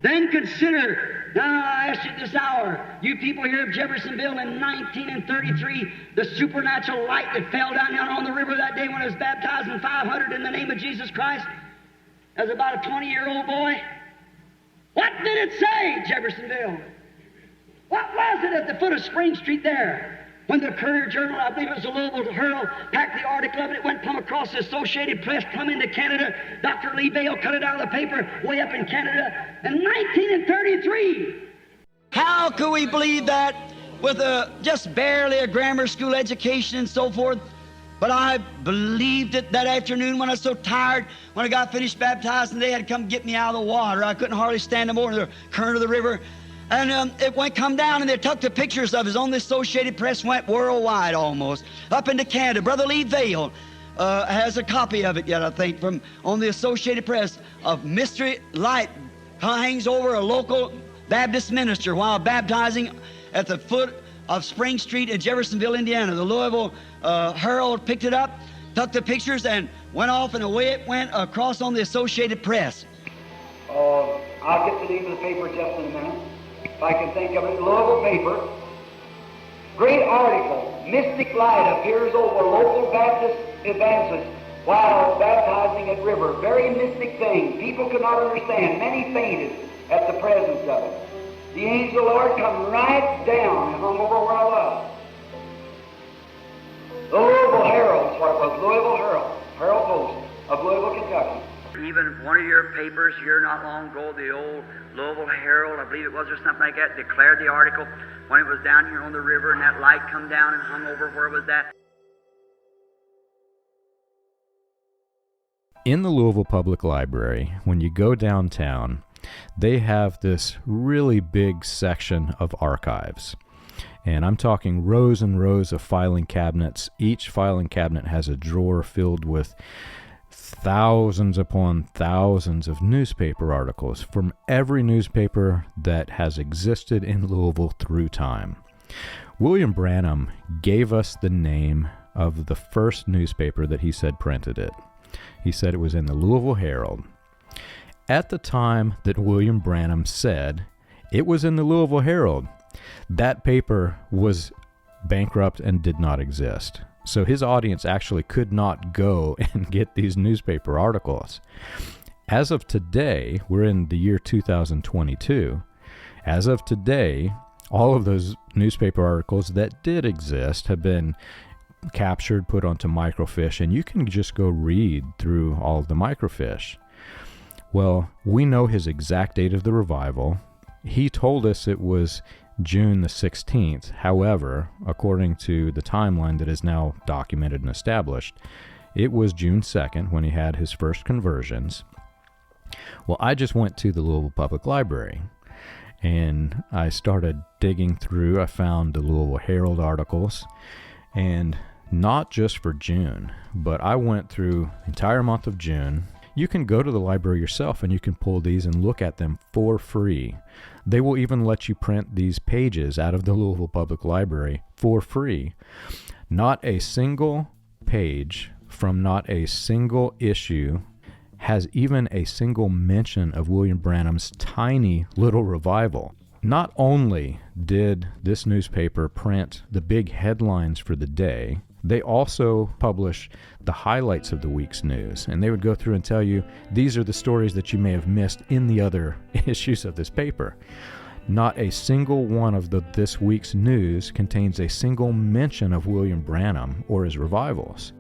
Then consider, now I ask you this hour, you people here of Jeffersonville in 1933, the supernatural light that fell down on the river that day when I was baptizing 500 in the name of Jesus Christ as about a 20-year-old boy. What did it say, Jeffersonville? What was it at the foot of Spring Street there? When the Courier-Journal, I believe it was the Louisville Herald, packed the article of it, it went plumb across the Associated Press, plumb into Canada. Dr. Lee Vail cut it out of the paper way up in Canada in 1933. How could we believe that with just barely a grammar school education and so forth? But I believed it that afternoon when I was so tired. When I got finished baptizing, they had to come get me out of the water. I couldn't hardly stand no more in the current of the river. And it went come down, and they took the pictures of us on the Associated Press, went worldwide almost, up into Canada. Brother Lee Vail has a copy of it yet, I think, from on the Associated Press, of mystery light hangs over a local Baptist minister while baptizing at the foot of Spring Street in Jeffersonville, Indiana. The Louisville Herald picked it up, took the pictures, and went off, and away it went across on the Associated Press. I'll get the name of the paper just in a minute, if I can think of it. Louisville paper. Great article. Mystic light appears over local Baptist advances while baptizing at river. Very mystic thing. People could not understand. Many fainted at the presence of it. The angel of the Lord come right down and hung over where I was. The Louisville Herald is what it was. Louisville Herald. Herald Post of Louisville, Kentucky. Even one of your papers here not long ago, the old Louisville Herald, I believe it was, or something like that, declared the article when it was down here on the river and that light come down and hung over where was that. In the Louisville Public Library, when you go downtown, they have this really big section of archives. And I'm talking rows and rows of filing cabinets. Each filing cabinet has a drawer filled with thousands upon thousands of newspaper articles from every newspaper that has existed in Louisville through time. William Branham gave us the name of the first newspaper that he said printed it. He said it was in the Louisville Herald. At the time that William Branham said it was in the Louisville Herald, that paper was bankrupt and did not exist. So his audience actually could not go and get these newspaper articles. As of today, we're in the year 2022. As of today, all of those newspaper articles that did exist have been captured, put onto microfiche, and you can just go read through all of the microfiche. Well, we know his exact date of the revival. He told us it was June the 16th. However, according to the timeline that is now documented and established, it was June 2nd when he had his first conversions. Well, I just went to the Louisville Public Library and I started digging through. I found the Louisville Herald articles, and not just for June, but I went through the entire month of June. You can go to the library yourself and you can pull these and look at them for free. They will even let you print these pages out of the Louisville Public Library for free. Not a single page from not a single issue has even a single mention of William Branham's tiny little revival. Not only did this newspaper print the big headlines for the day, they also publish the highlights of the week's news, and they would go through and tell you, these are the stories that you may have missed in the other issues of this paper. Not a single one of this week's news contains a single mention of William Branham or his revivals.